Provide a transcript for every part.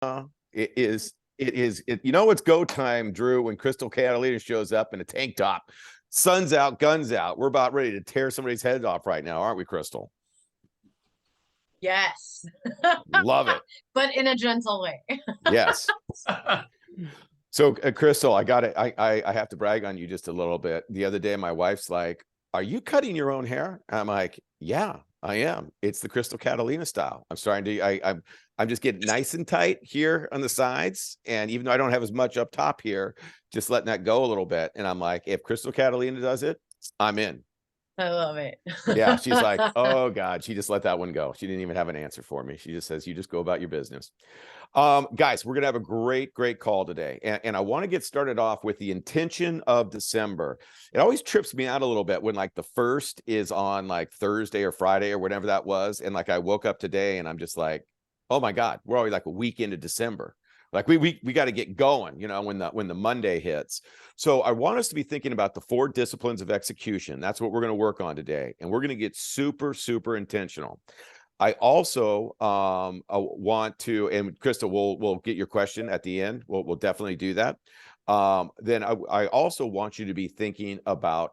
You know, it's go time, Drew, when Crystal Catalina shows up in a tank top, sun's out, guns out. We're about ready to tear somebody's head off right now, aren't we, Crystal? Yes. Love it. But in a gentle way. Yes. So, Crystal, I have to brag on you just a little bit. The other day, my wife's like, "Are you cutting your own hair?" And I'm like, "Yeah, I am. It's the Crystal Catalina style. I'm starting to. I'm just getting nice and tight here on the sides, and even though I don't have as much up top here, just letting that go a little bit. And I'm like, if Crystal Catalina does it, I'm in. I love it. Yeah, she's like, oh God, she just let that one go. She didn't even have an answer for me. She just says, you just go about your business. Guys, we're gonna have a great call today. And I want to get started off with the intention of December. It always trips me out a little bit when like the first is on like Thursday or Friday or whatever that was. And like I woke up today and I'm just like, oh my God, we're already like a week into December. Like we got to get going, you know, when the Monday hits. So I want us to be thinking about the 4 disciplines of execution. That's what we're going to work on today. And we're going to get super intentional. I also want to, and Krista, we'll get your question at the end. We'll definitely do that. Then I also want you to be thinking about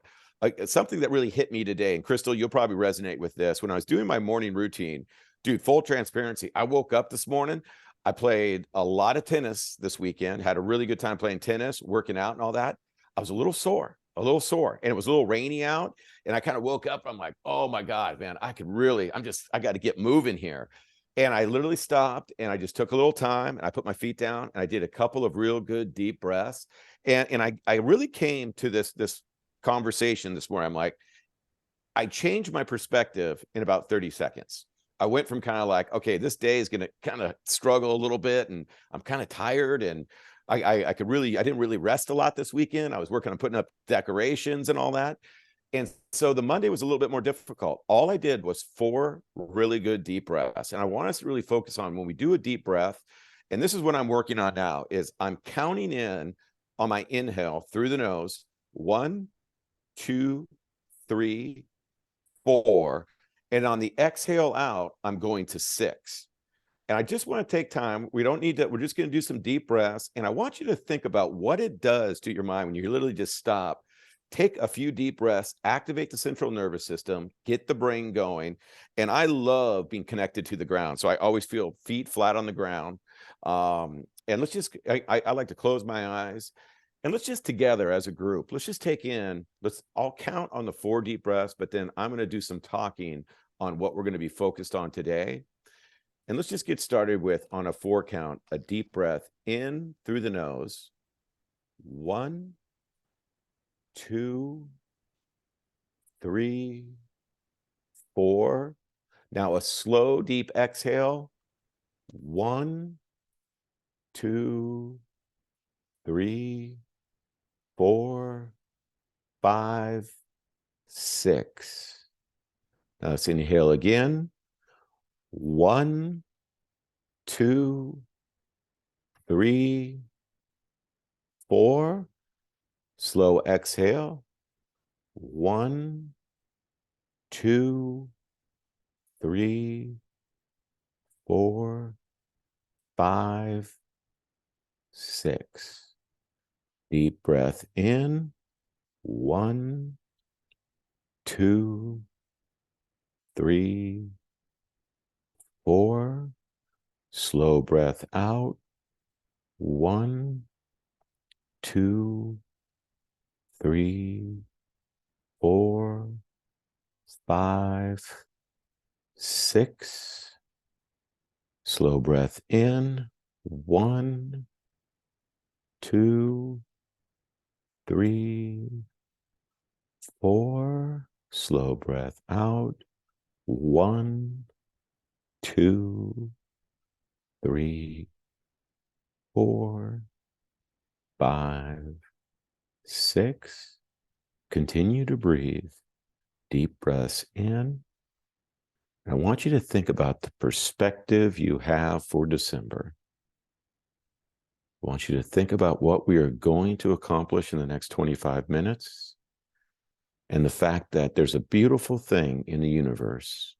something that really hit me today. And Crystal, you'll probably resonate with this. When I was doing my morning routine, dude, full transparency, I woke up this morning. I played a lot of tennis this weekend, had a really good time playing tennis, working out and all that. I was a little sore, and it was a little rainy out. And I kind of woke up. I'm like, oh my God, man, I got to get moving here. And I literally stopped and I just took a little time and I put my feet down and I did a couple of real good deep breaths. And I really came to this conversation this morning. I'm like, I changed my perspective in about 30 seconds. I went from kind of like, okay, this day is going to kind of struggle a little bit and I'm kind of tired and I didn't really rest a lot this weekend. I was working on putting up decorations and all that. And so the Monday was a little bit more difficult. All I did was 4 really good deep breaths. And I want us to really focus on when we do a deep breath, and this is what I'm working on now, is I'm counting in on my inhale through the nose, 1, 2, 3, 4. And on the exhale out, I'm going to 6. And I just want to take time. We don't need to, we're just going to do some deep breaths. And I want you to think about what it does to your mind when you literally just stop, take a few deep breaths, activate the central nervous system, get the brain going. And I love being connected to the ground. So I always feel feet flat on the ground. And let's just, I like to close my eyes. And let's just together as a group, let's all count on the 4 deep breaths, but then I'm going to do some talking on what we're going to be focused on today. And let's just get started with, on a 4 count, a deep breath in through the nose. 1, 2, 3, 4. Now a slow, deep exhale. 1, 2, 3, 4, 5, 6. Now let's inhale again. 1, 2, 3, 4. Slow exhale. 1, 2, 3, 4, 5, 6. Deep breath in. 1, 2, 3, 4. Slow breath out. 1, 2, 3, 4, 5, 6. Slow breath in. 1, 2, 3, 4. Slow breath out. 1, 2, 3, 4, 5, 6. Continue to breathe. Deep breaths in. I want you to think about the perspective you have for December. I want you to think about what we are going to accomplish in the next 25 minutes and the fact that there's a beautiful thing in the universe.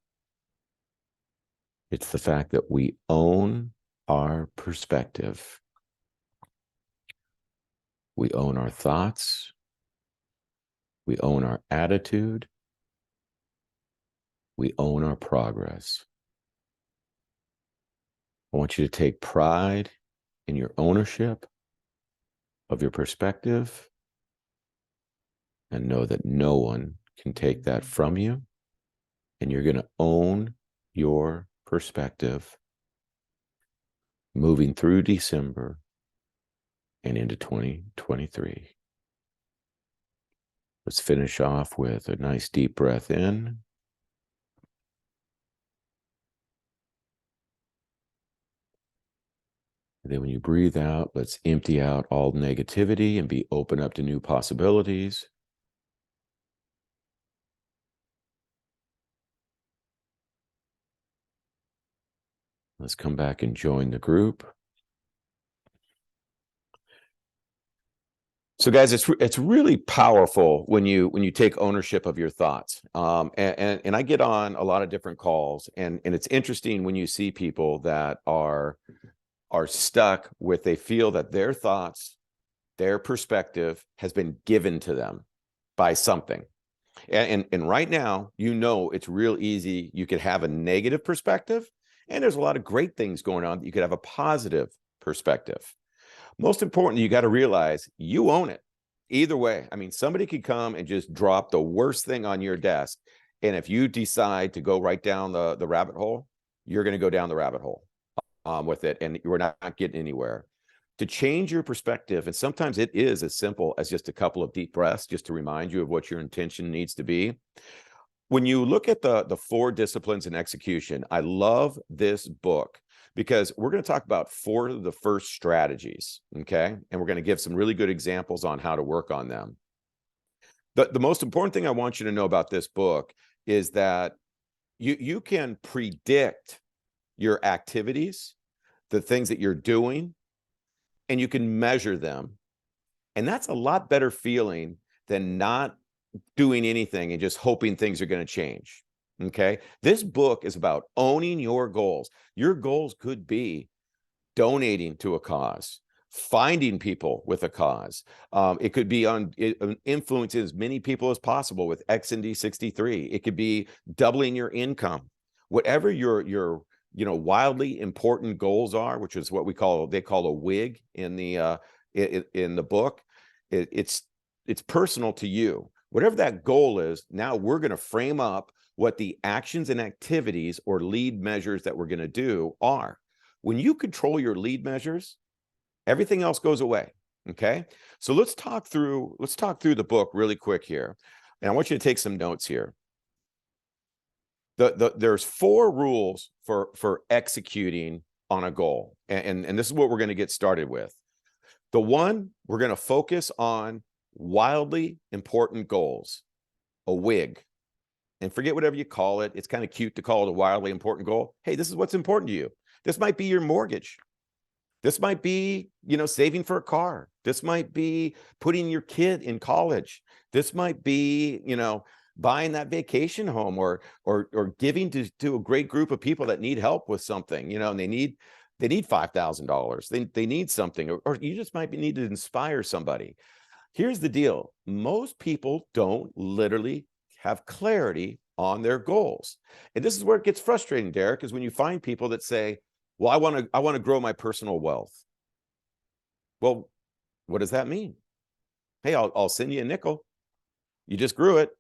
It's the fact that we own our perspective. We own our thoughts. We own our attitude. We own our progress. I want you to take pride in your ownership of your perspective and know that no one can take that from you. And you're going to own your perspective moving through December and into 2023. Let's finish off with a nice deep breath in. And then when you breathe out, let's empty out all negativity and be open up to new possibilities. Let's come back and join the group. So guys, it's really powerful when you take ownership of your thoughts. And I get on a lot of different calls, and it's interesting when you see people that are stuck with, they feel that their thoughts, their perspective has been given to them by something. And right now, it's real easy. You could have a negative perspective, and there's a lot of great things going on. You could have a positive perspective. Most important, you got to realize you own it. Either way, I mean, somebody could come and just drop the worst thing on your desk. And if you decide to go right down the rabbit hole, you're going to go down the rabbit hole with it, and you're not getting anywhere. To change your perspective, and sometimes it is as simple as just a couple of deep breaths, just to remind you of what your intention needs to be. When you look at the 4 disciplines in execution, I love this book because we're going to talk about 4 of the first strategies, okay? And we're going to give some really good examples on how to work on them. The most important thing I want you to know about this book is that you can predict your activities, the things that you're doing, and you can measure them. And that's a lot better feeling than not doing anything and just hoping things are going to change. Okay. This book is about owning your goals. Your goals could be donating to a cause, finding people with a cause. It could be on influencing as many people as possible with XND 63. It could be doubling your income. Whatever your wildly important goals are, which is what they call a WIG in the book. It's personal to you. Whatever that goal is, now we're going to frame up what the actions and activities or lead measures that we're going to do are. When you control your lead measures, everything else goes away. Okay. So let's talk through the book really quick here. And I want you to take some notes here. There's 4 rules for executing on a goal. And this is what we're going to get started with. The one, we're going to focus on wildly important goals, a WIG. And forget whatever you call it. It's kind of cute to call it a wildly important goal. Hey, this is what's important to you. This might be your mortgage. This might be, saving for a car. This might be putting your kid in college. This might be, buying that vacation home or giving to a great group of people that need help with something, and they need $5,000. They need something, or you just might need to inspire somebody. Here's the deal. Most people don't literally have clarity on their goals. And this is where it gets frustrating, Derek, is when you find people that say, well, I want to grow my personal wealth. Well, what does that mean? Hey, I'll send you a nickel. You just grew it.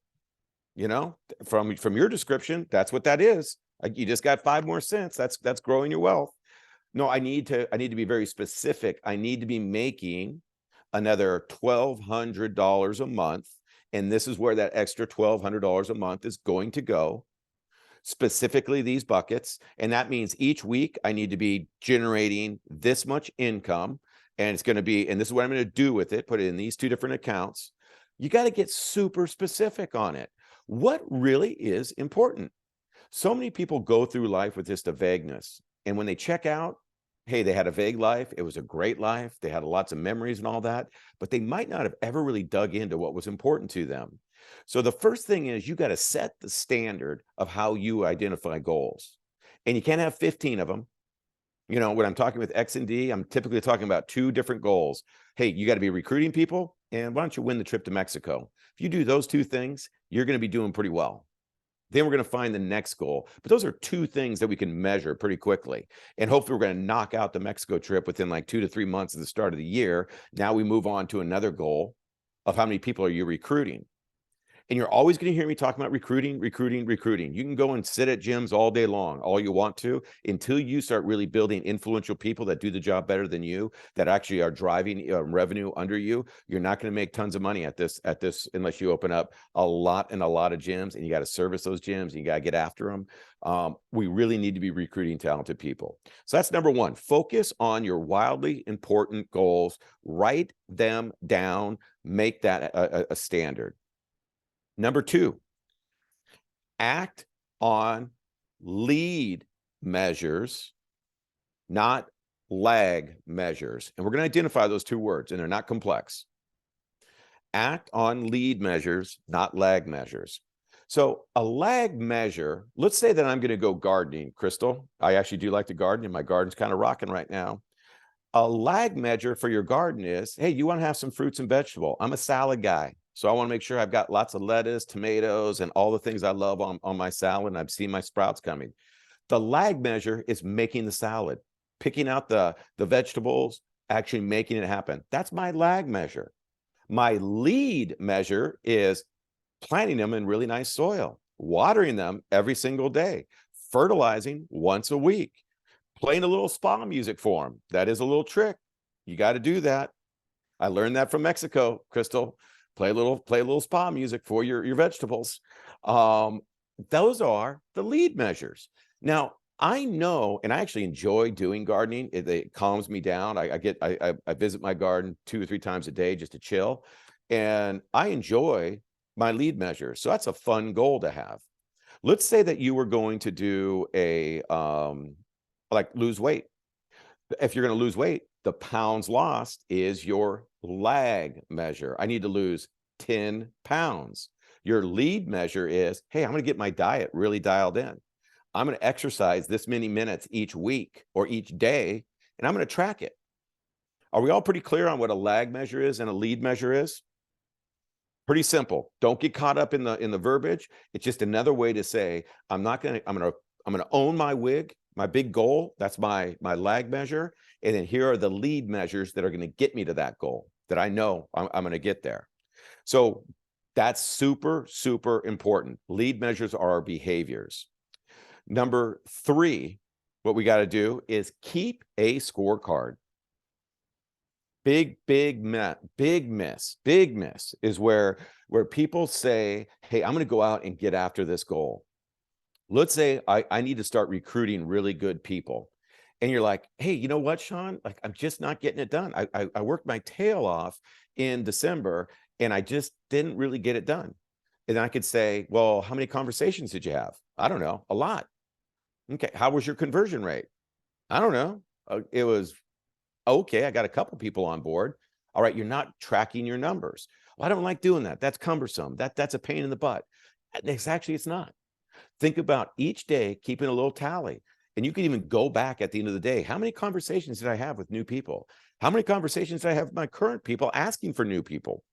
From your description, that's what that is. You just got 5 more cents. That's growing your wealth. No, I need to be very specific. I need to be making another $1,200 a month. And this is where that extra $1,200 a month is going to go. Specifically these buckets. And that means each week I need to be generating this much income. And it's going to be, and this is what I'm going to do with it, put it in these 2 different accounts. You got to get super specific on it. What really is important? So many people go through life with just a vagueness. And when they check out, hey, they had a vague life. It was a great life. They had lots of memories and all that, but they might not have ever really dug into what was important to them. So the first thing is you got to set the standard of how you identify goals. And you can't have 15 of them. You know, when I'm talking with XND, I'm typically talking about 2 different goals. Hey, you got to be recruiting people, and why don't you win the trip to Mexico? If you do those 2 things, you're going to be doing pretty well. Then we're going to find the next goal. But those are 2 things that we can measure pretty quickly. And hopefully we're going to knock out the Mexico trip within like 2 to 3 months at the start of the year. Now we move on to another goal of how many people are you recruiting? And you're always going to hear me talking about recruiting, recruiting, recruiting. You can go and sit at gyms all day long, all you want to, until you start really building influential people that do the job better than you, that actually are driving revenue under you. You're not going to make tons of money at this unless you open up a lot of gyms, and you got to service those gyms, and you got to get after them. We really need to be recruiting talented people. So that's number 1. Focus on your wildly important goals. Write them down. Make that a standard. Number 2, act on lead measures, not lag measures. And we're going to identify those 2 words, and they're not complex. Act on lead measures, not lag measures. So a lag measure, let's say that I'm going to go gardening, Crystal. I actually do like to garden, and my garden's kind of rocking right now. A lag measure for your garden is, hey, you want to have some fruits and vegetable. I'm a salad guy. So I want to make sure I've got lots of lettuce, tomatoes, and all the things I love on my salad, and I've seen my sprouts coming. The lag measure is making the salad, picking out the vegetables, actually making it happen. That's my lag measure. My lead measure is planting them in really nice soil, watering them every single day, fertilizing once a week, playing a little spa music for them. That is a little trick. You got to do that. I learned that from Mexico, Crystal. Play a little spa music for your vegetables. Those are the lead measures. Now, I know, and I actually enjoy doing gardening. It calms me down. I visit my garden 2 or 3 times a day just to chill, and I enjoy my lead measures. So that's a fun goal to have. Let's say that you were going to do a like lose weight. If you're going to lose weight, the pounds lost is your lag measure. I need to lose 10 pounds. Your lead measure is, hey, I'm going to get my diet really dialed in. I'm going to exercise this many minutes each week or each day, and I'm going to track it. Are we all pretty clear on what a lag measure is and a lead measure is? Pretty simple. Don't get caught up in the verbiage. It's just another way to say, I'm going to own my wig, my big goal. That's my lag measure. And then here are the lead measures that are going to get me to that goal that I know I'm going to get there. So that's super, super important. Lead measures are our behaviors. Number 3, what we got to do is keep a scorecard. Big miss is where people say, hey, I'm going to go out and get after this goal. Let's say I need to start recruiting really good people. And you're like, hey, you know what, Sean? Like, I'm just not getting it done. I worked my tail off in December, and I just didn't really get it done. And I could say, well, how many conversations did you have? I don't know, a lot. Okay, how was your conversion rate? I don't know. It was okay. I got a couple people on board. All right, you're not tracking your numbers. Well, I don't like doing that. That's cumbersome. That's a pain in the butt. It's not. Think about each day keeping a little tally. And you can even go back at the end of the day. How many conversations did I have with new people? How many conversations did I have with my current people asking for new people?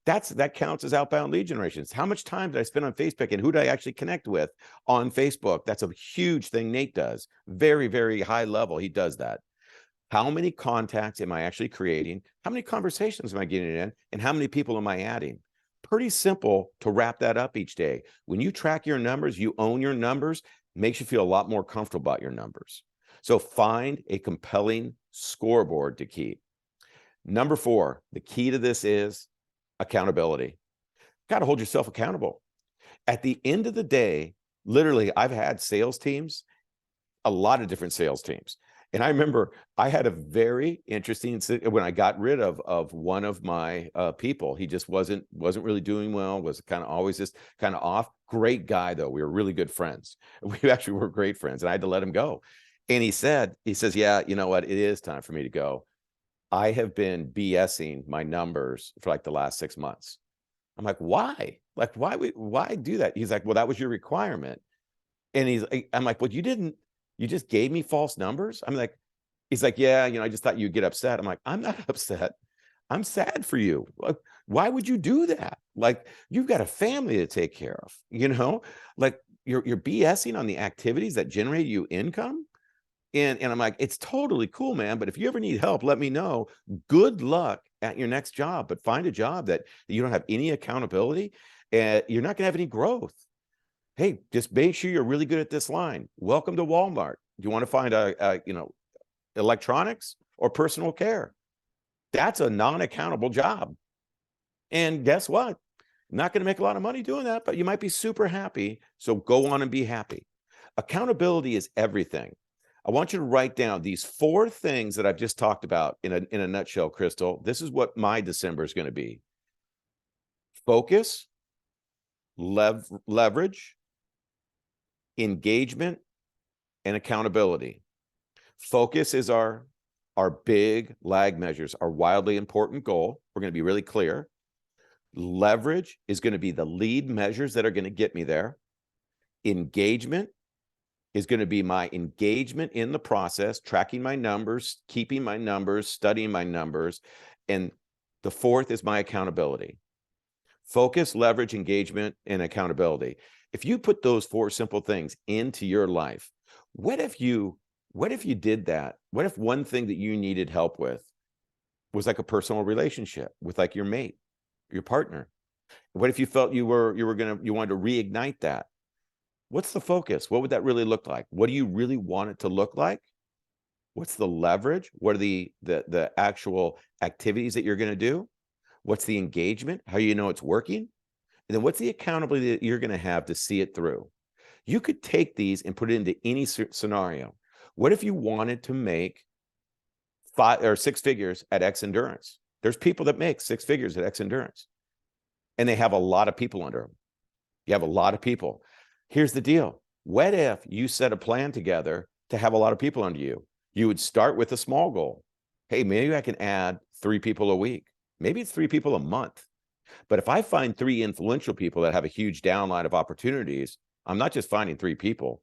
That counts as outbound lead generations. How much time did I spend on Facebook, and who did I actually connect with on Facebook? That's a huge thing Nate does. Very, very high level. He does that. How many contacts am I actually creating? How many conversations am I getting in? And how many people am I adding? Pretty simple to wrap that up each day. When you track your numbers, you own your numbers, makes you feel a lot more comfortable about your numbers. So find a compelling scoreboard to keep. Number 4, the key to this is accountability. Got to hold yourself accountable. At the end of the day, literally, I've had sales teams, a lot of different sales teams. And I remember I had a very interesting when I got rid of one of my people. He just wasn't really doing well, was kind of always just kind of off. Great guy, though. We were really good friends. We actually were great friends, and I had to let him go. And he says, yeah, you know what? It is time for me to go. I have been BSing my numbers for like the last 6 months. I'm like, why? Like, why do that? He's like, well, that was your requirement. And I'm like, well, you just gave me false numbers. I'm like, He's like, yeah, I just thought you'd get upset. I'm like, I'm not upset. I'm sad for you. Like, why would you do that? Like, you've got a family to take care of, like you're BSing on the activities that generate you income. And I'm like, it's totally cool, man. But if you ever need help, let me know. Good luck at your next job, but find a job that you don't have any accountability and you're not gonna have any growth. Hey, just make sure you're really good at this line. Welcome to Walmart. Do you want to find electronics or personal care? That's a non-accountable job. And guess what? Not going to make a lot of money doing that, but you might be super happy. So go on and be happy. Accountability is everything. I want you to write down these 4 things that I've just talked about in a nutshell, Crystal. This is what my December is going to be. Focus, leverage, engagement, and accountability. Focus is our big lag measures, our wildly important goal. We're going to be really clear. Leverage is going to be the lead measures that are going to get me there. Engagement is going to be my engagement in the process, tracking my numbers, keeping my numbers, studying my numbers. And the 4th is my accountability. Focus, leverage, engagement, and accountability. If you put those 4 simple things into your life, what if you did that? What if one thing that you needed help with was like a personal relationship with like your mate, your partner? What if you felt you wanted to reignite that? What's the focus? What would that really look like? What do you really want it to look like? What's the leverage? What are the actual activities that you're going to do? What's the engagement? How do you know it's working? And then what's the accountability that you're going to have to see it through? You could take these and put it into any scenario. What if you wanted to make 5 or 6 figures at Xendurance? There's people that make 6 figures at Xendurance, and they have a lot of people under them. You have a lot of people. Here's the deal. What if you set a plan together to have a lot of people under you? You would start with a small goal. Hey, maybe I can add 3 people a week. Maybe it's 3 people a month. But if I find 3 influential people that have a huge downline of opportunities, I'm not just finding 3 people.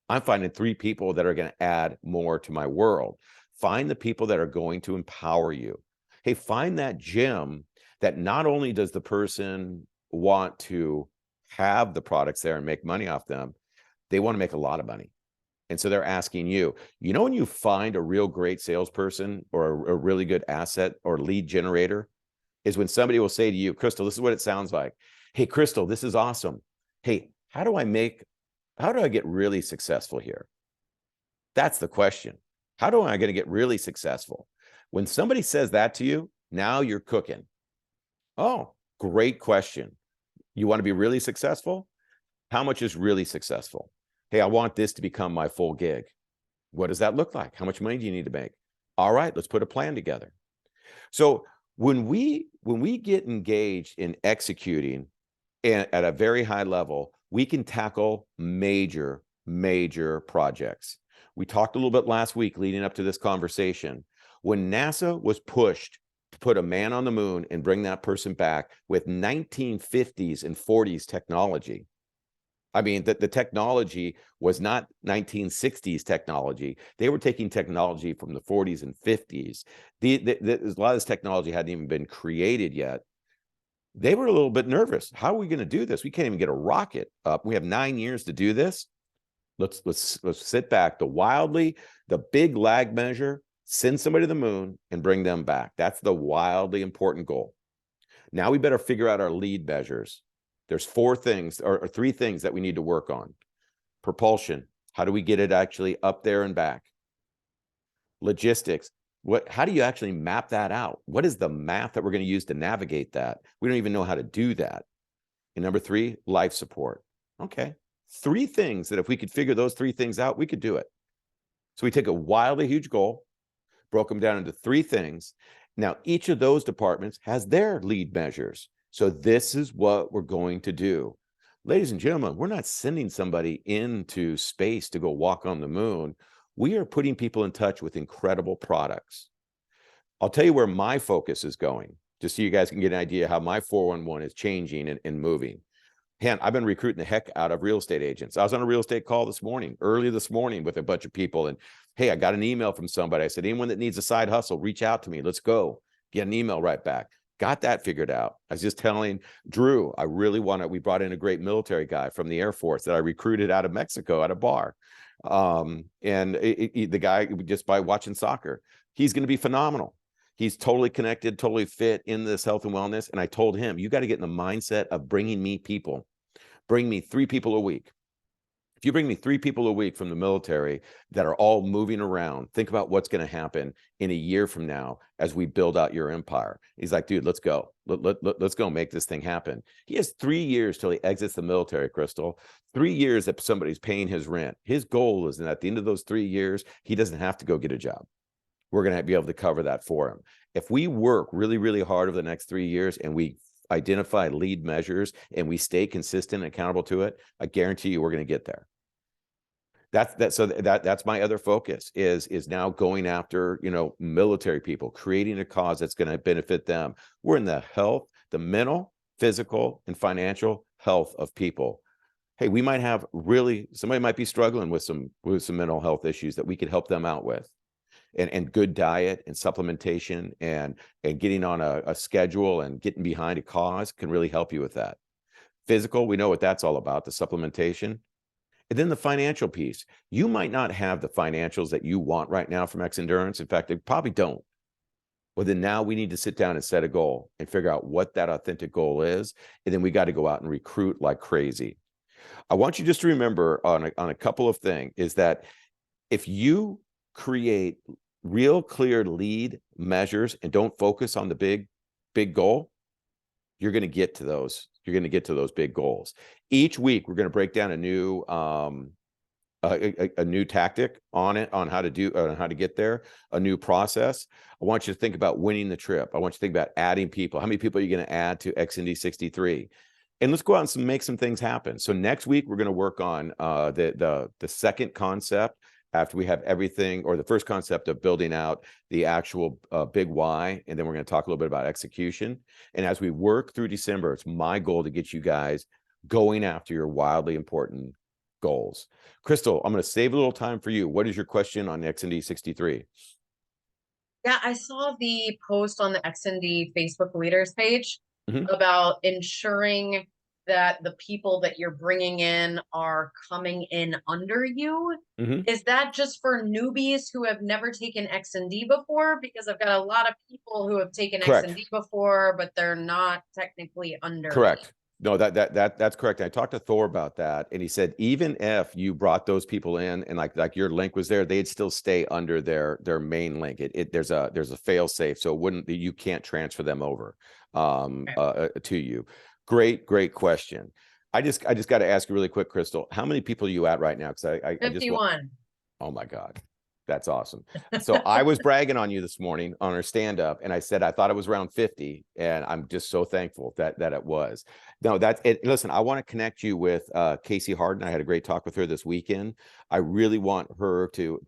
I'm finding 3 people that are going to add more to my world. Find the people that are going to empower you. Hey, find that gem that not only does the person want to have the products there and make money off them, they want to make a lot of money. And so they're asking you, when you find a real great salesperson or a really good asset or lead generator is when somebody will say to you, Crystal, this is what it sounds like. Hey, Crystal, this is awesome. Hey, how do I get really successful here? That's the question. How do I going to get really successful? When somebody says that to you, now you're cooking. Oh, great question. You want to be really successful? How much is really successful? Hey, I want this to become my full gig. What does that look like? How much money do you need to make? All right, let's put a plan together. So when we get engaged in executing at a very high level, we can tackle major projects. We talked a little bit last week leading up to this conversation. When NASA was pushed to put a man on the moon and bring that person back with 1950s and 40s technology. I mean, the technology was not 1960s technology. They were taking technology from the 40s and 50s. A lot of this technology hadn't even been created yet. They were a little bit nervous. How are we going to do this? We can't even get a rocket up. We have 9 years to do this. Let's sit back. The big lag measure, send somebody to the moon and bring them back. That's the wildly important goal. Now we better figure out our lead measures. There's 4 things or 3 things that we need to work on. Propulsion. How do we get it actually up there and back? Logistics. How do you actually map that out? What is the math that we're going to use to navigate that? We don't even know how to do that. And number 3, life support. Okay. 3 things that if we could figure those 3 things out, we could do it. So we take a wildly huge goal, broke them down into 3 things. Now, each of those departments has their lead measures. So this is what we're going to do. Ladies and gentlemen, we're not sending somebody into space to go walk on the moon. We are putting people in touch with incredible products. I'll tell you where my focus is going, just so you guys can get an idea how my 411 is changing and moving. I've been recruiting the heck out of real estate agents. I was on a real estate call early this morning with a bunch of people. And Hey, I got an email from somebody. I said, anyone that needs a side hustle, reach out to me. Let's go. Get an email right back. Got that figured out. I was just telling Drew, I really want to, we brought in a great military guy from the Air Force that I recruited out of Mexico at a bar. The guy, just by watching soccer, he's going to be phenomenal. He's totally connected, totally fit in this health and wellness. And I told him, you got to get in the mindset of bringing me people. Bring me 3 people a week. If you bring me 3 people a week from the military that are all moving around, think about what's going to happen in a year from now as we build out your empire. He's like, dude, let's go. Let's go make this thing happen. He has 3 years till he exits the military, Crystal. 3 years that somebody's paying his rent. His goal is that at the end of those 3 years, he doesn't have to go get a job. We're going to be able to cover that for him. If we work really, really hard over the next 3 years and we identify lead measures and we stay consistent and accountable to it, I guarantee you we're going to get there. That's my other focus is now going after, military people, creating a cause that's going to benefit them. We're in the health, the mental, physical, and financial health of people. Hey, we might have somebody might be struggling with some mental health issues that we could help them out with. And good diet and supplementation and getting on a schedule and getting behind a cause can really help you with that. Physical, we know what that's all about, the supplementation. And then the financial piece. You might not have the financials that you want right now from Xendurance. In fact, they probably don't. Well, then now we need to sit down and set a goal and figure out what that authentic goal is. And then we got to go out and recruit like crazy. I want you just to remember on a couple of things is that if you create real clear lead measures and don't focus on the big goal, you're going to get to those. You're going to get to those big goals. Each week, we're going to break down a new tactic on how to get there, a new process. I want you to think about winning the trip. I want you to think about adding people. How many people are you going to add to XND 63? And let's go out and make some things happen. So next week, we're going to work on the second concept after we have everything, or the first concept of building out the actual big why. And then we're going to talk a little bit about execution. And as we work through December, it's my goal to get you guys going after your wildly important goals. Crystal, I'm going to save a little time for you. What is your question on XND 63? Yeah, I saw the post on the XND Facebook leaders page about ensuring that the people that you're bringing in are coming in under you. Is that just for newbies who have never taken XND before? Because I've got a lot of people who have taken XND before, but they're not technically under Correct. me. No, that's correct. I talked to Thor about that, and he said even if you brought those people in and like your link was there, they'd still stay under their main link. There's a fail safe, so you can't transfer them over to you. Great question. I just got to ask you really quick, Crystal. How many people are you at right now? Because I 51. Oh my God. That's awesome. So I was bragging on you this morning on our stand-up, and I said I thought it was around 50, and I'm just so thankful that it was. No, that's it. Listen, I want to connect you with Casey Harden. I had a great talk with her this weekend. I really want her to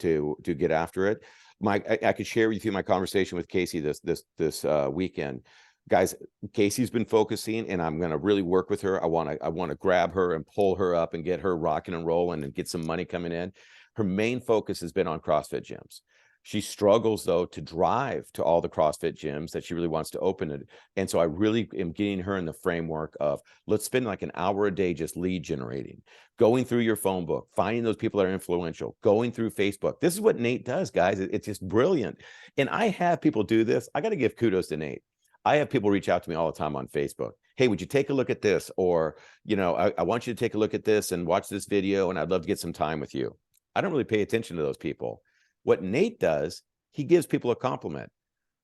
get after it. I could share with you my conversation with Casey this weekend. Guys, Casey's been focusing, and I'm going to really work with her. I want to grab her and pull her up and get her rocking and rolling and get some money coming in. Her main focus has been on CrossFit gyms. She struggles, though, to drive to all the CrossFit gyms that she really wants to open it. And so I really am getting her in the framework of let's spend like an hour a day just lead generating, going through your phone book, finding those people that are influential, going through Facebook. This is what Nate does, guys. It's just brilliant. And I have people do this. I got to give kudos to Nate. I have people reach out to me all the time on Facebook. Hey, would you take a look at this? Or, I want you to take a look at this and watch this video, and I'd love to get some time with you. I don't really pay attention to those people. What Nate does, he gives people a compliment.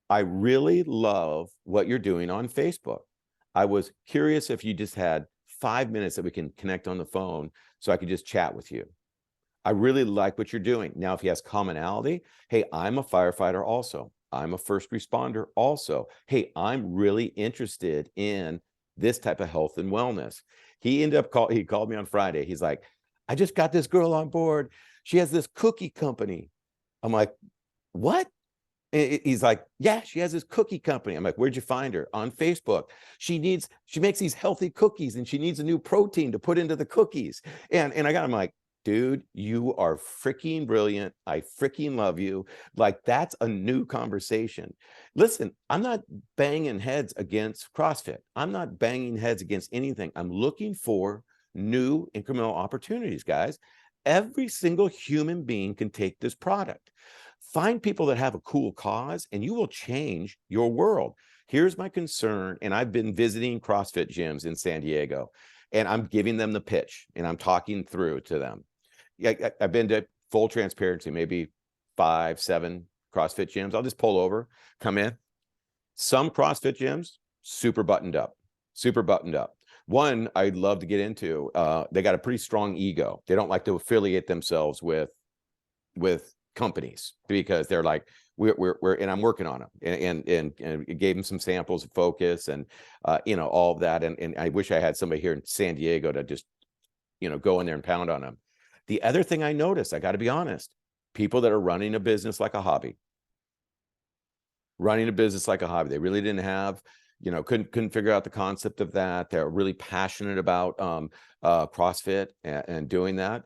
I really love what you're doing on Facebook. I was curious if you just had 5 minutes that we can connect on the phone so I could just chat with you. I really like what you're doing. Now, if he has commonality, hey, I'm a firefighter also. I'm a first responder also. Hey, I'm really interested in this type of health and wellness. He called me on Friday. He's like, I just got this girl on board. She has this cookie company. I'm like, what? He's like, yeah, she has this cookie company. I'm like, where'd you find her? On Facebook. She makes these healthy cookies, and she needs a new protein to put into the cookies. And I'm like, dude, you are freaking brilliant. I freaking love you. Like, that's a new conversation. Listen, I'm not banging heads against CrossFit. I'm not banging heads against anything. I'm looking for new incremental opportunities, guys. Every single human being can take this product. Find people that have a cool cause, and you will change your world. Here's my concern, and I've been visiting CrossFit gyms in San Diego, and I'm giving them the pitch, and I'm talking through to them. Yeah, I've been to, full transparency, maybe 5, 7 CrossFit gyms. I'll just pull over, come in. Some CrossFit gyms, super buttoned up, super buttoned up. One I'd love to get into, they got a pretty strong ego. They don't like to affiliate themselves with companies, because they're like, we're and I'm working on them, and gave them some samples of focus, and all of that. And I wish I had somebody here in San Diego to just, go in there and pound on them. The other thing I noticed, I got to be honest, people that are running a business like a hobby, they really didn't have, couldn't figure out the concept of that. They're really passionate about CrossFit and doing that.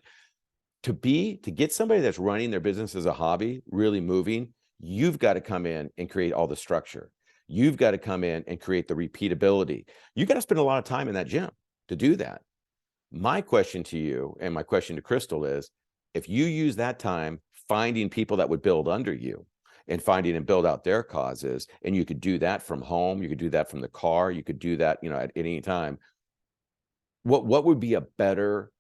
To get somebody that's running their business as a hobby really moving, you've got to come in and create all the structure. You've got to come in and create the repeatability. You got to spend a lot of time in that gym to do that. My question to you, and my question to Crystal, is, if you use that time finding people that would build under you and finding and build out their causes, and you could do that from home, you could do that from the car, you could do that, at any time, what would be a better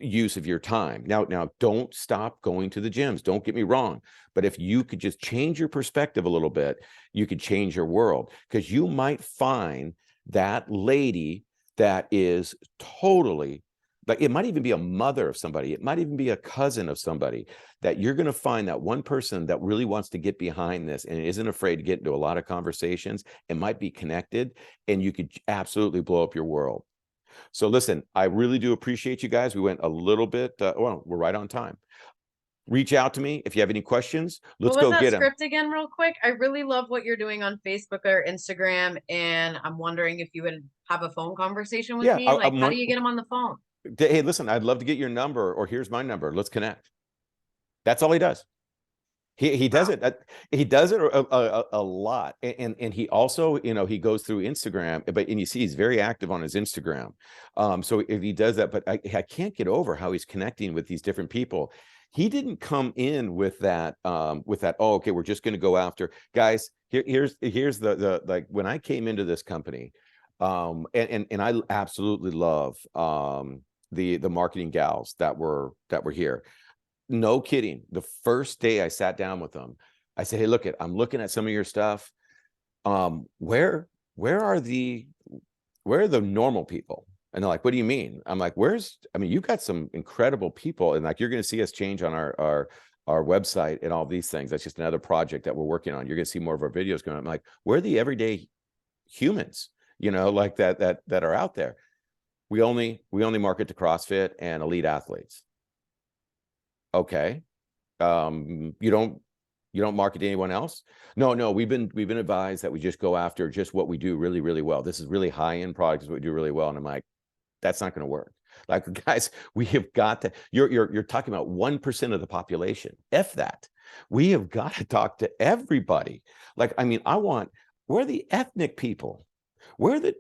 use of your time? Now, don't stop going to the gyms. Don't get me wrong. But if you could just change your perspective a little bit, you could change your world, because you might find that lady that is totally, like, it might even be a mother of somebody. It might even be a cousin of somebody, that you're going to find that one person that really wants to get behind this and isn't afraid to get into a lot of conversations and might be connected, and you could absolutely blow up your world. So listen, I really do appreciate you guys. We went a little bit, well, we're right on time. Reach out to me if you have any questions. Let's What was go that get them. script again, real quick? I really love what you're doing on Facebook or Instagram, and I'm wondering if you would have a phone conversation with Yeah, me. Like, how do you get them on the phone? Hey, listen, I'd love to get your number, or here's my number. Let's connect. That's all he does. He does Wow. it. He does it a lot, and he also, he goes through Instagram, and you see he's very active on his Instagram. So if he does that, but I can't get over how he's connecting with these different people. He didn't come in with that, oh, okay, we're just going to go after guys. Here's the like, when I came into this company, and I absolutely love the marketing gals that were here. No kidding. The first day I sat down with them, I said, hey, look, I'm looking at some of your stuff. Where are the normal people? And they're like, what do you mean? I'm like, you've got some incredible people, and like, you're going to see us change on our website and all these things. That's just another project that we're working on. You're going to see more of our videos going on. I'm like, where are the everyday humans, like that are out there? We only market to CrossFit and elite athletes. Okay. You don't market to anyone else? No, we've been advised that we just go after just what we do really, really well. This is really high-end products, what we do really well. And I'm like, that's not going to work. Like, guys, we have got to, you're talking about 1% of the population, if that. We have got to talk to everybody. Like, where are the ethnic people? Where are the,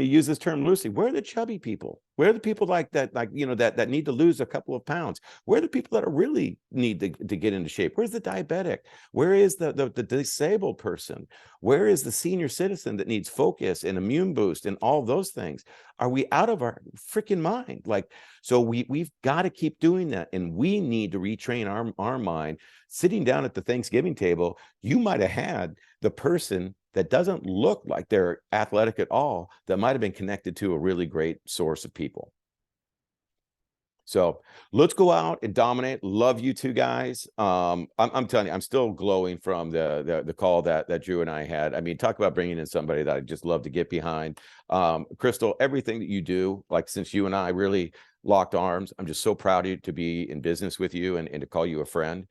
use this term loosely, where are the chubby people? Where are the people like that, that need to lose a couple of pounds? Where are the people that are really need to get into shape? Where's the diabetic? Where is the disabled person? Where is the senior citizen that needs focus and immune boost and all those things? Are we out of our freaking mind? Like, so we've got to keep doing that, and we need to retrain our mind. Sitting down at the Thanksgiving table, you might have had the person that doesn't look like they're athletic at all, that might have been connected to a really great source of people. So let's go out and dominate. Love you two guys. I'm telling you, I'm still glowing from the call that Drew and I had. Talk about bringing in somebody that I just love to get behind. Crystal, everything that you do, like, since you and I really locked arms, I'm just so proud of you to be in business with you and to call you a friend.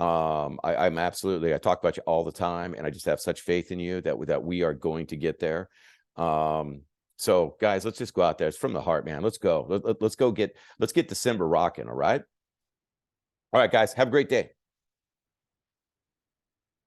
I talk about you all the time, and I just have such faith in you that we are going to get there. So guys, let's just go out there. It's from the heart, man. Let's go. Let's get December rocking. All right. All right, guys. Have a great day.